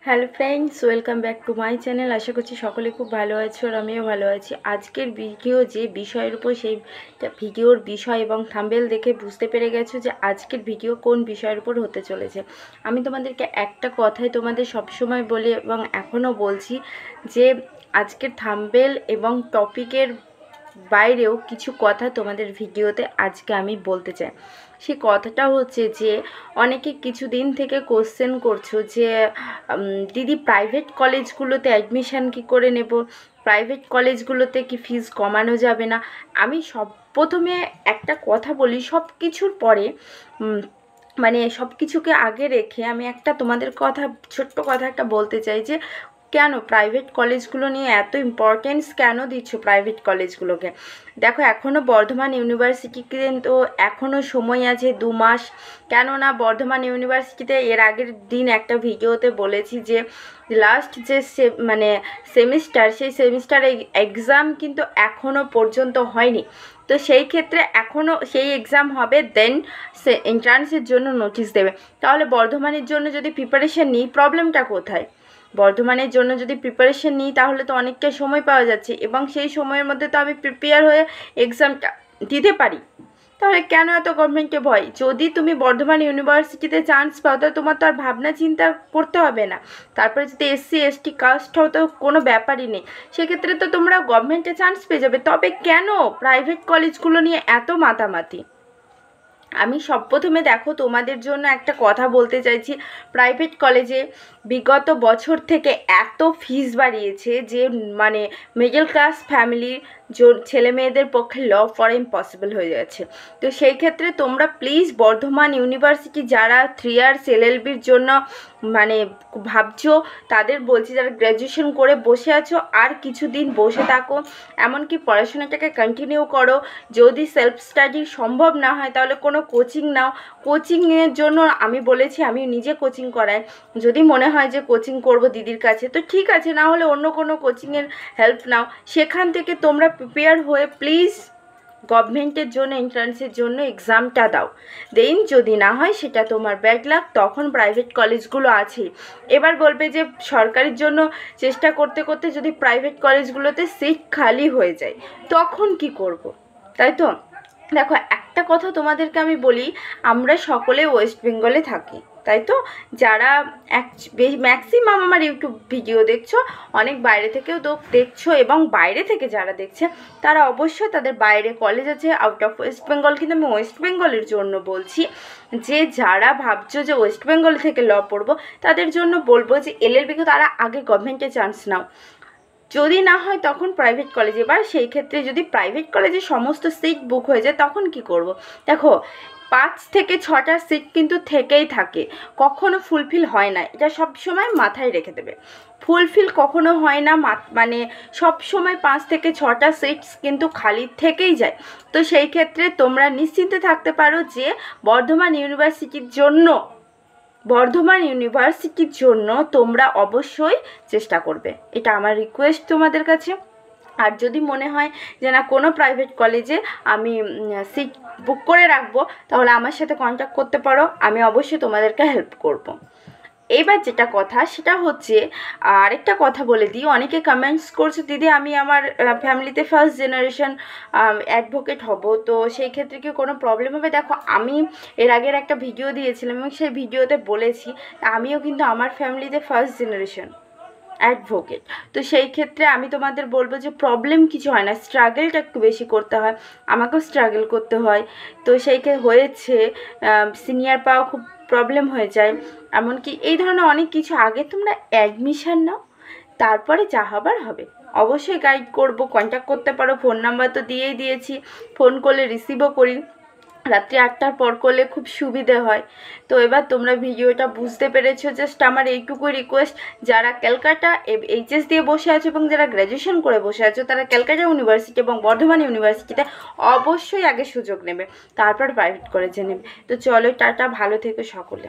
Hello friends, welcome back to my channel. আশা করছি সকলে খুব ভালো আছো আর আমিও ভালো আছি। আজকের ভিডিও যে বিষয়ের উপর, সেই ভিডিওর বিষয় এবং থাম্বনেল দেখে বুঝতে পেরে গেছো যে আজকের ভিডিও কোন বিষয়ের উপর হতে চলেছে। আমি তোমাদেরকে একটা কথাই তোমাদের সবসময় বলি এবং এখনও বলছি যে আজকের থাম্বনেল এবং টপিকের বাইরেও কিছু কথা তোমাদের ভিডিওতে আজকে আমি বলতে চাই। সেই কথাটা হচ্ছে যে অনেকে কিছুদিন থেকে কোশ্চেন করছো যে দিদি প্রাইভেট কলেজগুলোতে অ্যাডমিশান কী করে নেব, প্রাইভেট কলেজগুলোতে কি ফিজ কমানো যাবে না। আমি প্রথমে একটা কথা বলি, সব কিছুর পরে মানে সব কিছুকে আগে রেখে আমি একটা তোমাদের কথা, ছোট্ট কথা একটা বলতে চাই যে কেন প্রাইভেট কলেজগুলো নিয়ে এত ইম্পর্টেন্স কেন দিচ্ছ প্রাইভেট কলেজগুলোকে। দেখো, এখনও বর্ধমান ইউনিভার্সিটিতে তো এখনও সময় আছে 2 মাস। কেননা বর্ধমান ইউনিভার্সিটিতে এর আগের দিন একটা ভিডিওতে বলেছি যে লাস্ট যে সেমিস্টার, সেই সেমিস্টারের এক্সাম কিন্তু এখনও পর্যন্ত হয়নি। তো সেই ক্ষেত্রে এখনও সেই এক্সাম হবে, দেন সে এন্ট্রান্সের জন্য নোটিশ দেবে। তাহলে বর্ধমানের জন্য যদি প্রিপারেশন নিই, প্রবলেমটা কোথায়? বর্ধমানের জন্য যদি প্রিপারেশন নিই তাহলে তো অনেকটা সময় পাওয়া যাচ্ছে এবং সেই সময়ের মধ্যে তো আমি প্রিপেয়ার হয়ে এক্সামটা দিতে পারি। তাহলে কেন এত গভর্নমেন্টকে ভয়? যদি তুমি বর্ধমান ইউনিভার্সিটিতে চান্স পাও তো তোমার তো আর ভাবনা চিন্তা করতে হবে না। তারপরে যদি SC ST কাস্ট হও তো কোনো ব্যাপারই নেই, সেক্ষেত্রে তো তোমরা গভর্নমেন্টে চান্স পেয়ে যাবে। তবে কেন প্রাইভেট কলেজগুলো নিয়ে এত মাতামাতি? আমি প্রথমে দেখো তোমাদের জন্য একটা কথা বলতে চাইছি। প্রাইভেট কলেজে বিগত বছর থেকে এত ফিস বাড়িয়েছে যে মিডল ক্লাস ফ্যামিলির ছেলে মেয়েদের পক্ষে ল করা ইম্পসিবল হয়ে যাচ্ছে। তো সেই ক্ষেত্রে তোমরা প্লিজ বর্ধমান ইউনিভার্সিটি যারা 3 ইয়ার্স LLBর জন্য ভাবছো, তাদের বলছি, যারা গ্র্যাজুয়েশন করে বসে আছো আর কিছুদিন বসে থাকো, এমনকি পড়াশোনাটাকে কন্টিনিউ করো। যদি সেলফ স্টাডি সম্ভব না হয় তাহলে কোনো কোচিং নাও। কোচিংয়ের জন্য আমি বলেছি, আমি নিজে কোচিং করাই। যদি মনে হয় যে কোচিং করব দিদির কাছে তো ঠিক আছে, না হলে অন্য কোনো কোচিংয়ের হেল্প নাও। সেখান থেকে তোমরা প্রিপেয়ার হয়ে প্লিজ গভর্নমেন্টের জন্য এন্ট্রান্সের জন্য এক্সামটা দাও। দেন যদি না হয় সেটা তোমার ব্যাড লাক, তখন প্রাইভেট কলেজগুলো আছে। এবার বলবে যে সরকারির জন্য চেষ্টা করতে করতে যদি প্রাইভেট কলেজগুলোতে সিট খালি হয়ে যায় তখন কি করব, তাই তো? দেখো, একটা কথা তোমাদেরকে আমি বলি, আমরা সকলে ওয়েস্ট বেঙ্গলে থাকি, তাই তো? যারা ম্যাক্সিমাম আমার ইউটিউব ভিডিও দেখছো, অনেক বাইরে থেকেও দেখছো এবং বাইরে থেকে যারা দেখছে তারা অবশ্যই তাদের বাইরে কলেজ আছে আউট অফ ওয়েস্ট বেঙ্গল। কিন্তু আমি ওয়েস্ট বেঙ্গলের জন্য বলছি যে যারা ভাবছো যে ওয়েস্ট বেঙ্গল থেকে ল পড়বো, তাদের জন্য বলবো যে LLBকে তারা আগে গভর্নমেন্টে চান্স নাও। যদি না হয় তখন প্রাইভেট কলেজে। এবার সেই ক্ষেত্রে যদি প্রাইভেট কলেজে সমস্ত সিট বুক হয়ে যায় তখন কি করব? দেখো, 5 থেকে 6টা সিট কিন্তু থেকেই থাকে, কখনো ফুলফিল হয় না। এটা সব সময় মাথায় রেখে দেবে, ফুলফিল কখনো হয় না। সব সময় 5 থেকে 6টা সিটস কিন্তু খালি থেকেই যায়। তো সেই ক্ষেত্রে তোমরা নিশ্চিন্তে থাকতে পারো যে বর্ধমান ইউনিভার্সিটির জন্য তোমরা অবশ্যই চেষ্টা করবে। এটা আমার রিকোয়েস্ট তোমাদের কাছে। আর যদি মনে হয় যে না, কোনো প্রাইভেট কলেজে আমি সিট বুক করে রাখবো, তাহলে আমার সাথে কন্ট্যাক্ট করতে পারো, আমি অবশ্যই তোমাদেরকে হেল্প করব। এইবার যেটা কথা সেটা হচ্ছে, আরেকটা কথা বলে দিই, অনেকে কমেন্টস করছে দিদি আমি আমার ফ্যামিলিতে ফার্স্ট জেনারেশন অ্যাডভোকেট হব, তো সেই ক্ষেত্রে কি কোনো প্রবলেম হবে? দেখো, আমি এর আগের একটা ভিডিও দিয়েছিলাম এবং সেই ভিডিওতে বলেছি আমিও কিন্তু আমার ফ্যামিলিতে ফার্স্ট জেনারেশন অ্যাডভোকেট। তো সেই ক্ষেত্রে আমি তোমাদের বলবো যে প্রবলেম কিছু হয় না, স্ট্রাগলটা একটু বেশি করতে হয়, আমাকেও স্ট্রাগল করতে হয়। তো হয়েছে সিনিয়র পাওয়া খুব প্রবলেম হয়ে যায়, এমনকি এই ধরনের অনেক কিছু। আগে তোমরা অ্যাডমিশান নাও, তারপরে যা হবার হবে। অবশ্যই গাইড করব, কন্ট্যাক্ট করতে পারো, ফোন নাম্বার তো দিয়েই দিয়েছি, ফোন করলে রিসিভও করি, রাত্রি 8টার পর করলে খুব সুবিধে হয়। তো এবার তোমরা ভিডিওটা বুঝতে পেরেছো। জাস্ট আমার এইটুকুই রিকোয়েস্ট, যারা ক্যালকাটা HS দিয়ে বসে আছো এবং যারা গ্র্যাজুয়েশন করে বসে আছো, তারা ক্যালকাটা ইউনিভার্সিটি এবং বর্ধমান ইউনিভার্সিটিতে অবশ্যই আগে সুযোগ নেবে, তারপর প্রাইভেট কলেজে নেবে। তো চলো, টাটা, ভালো থেকো সকলে।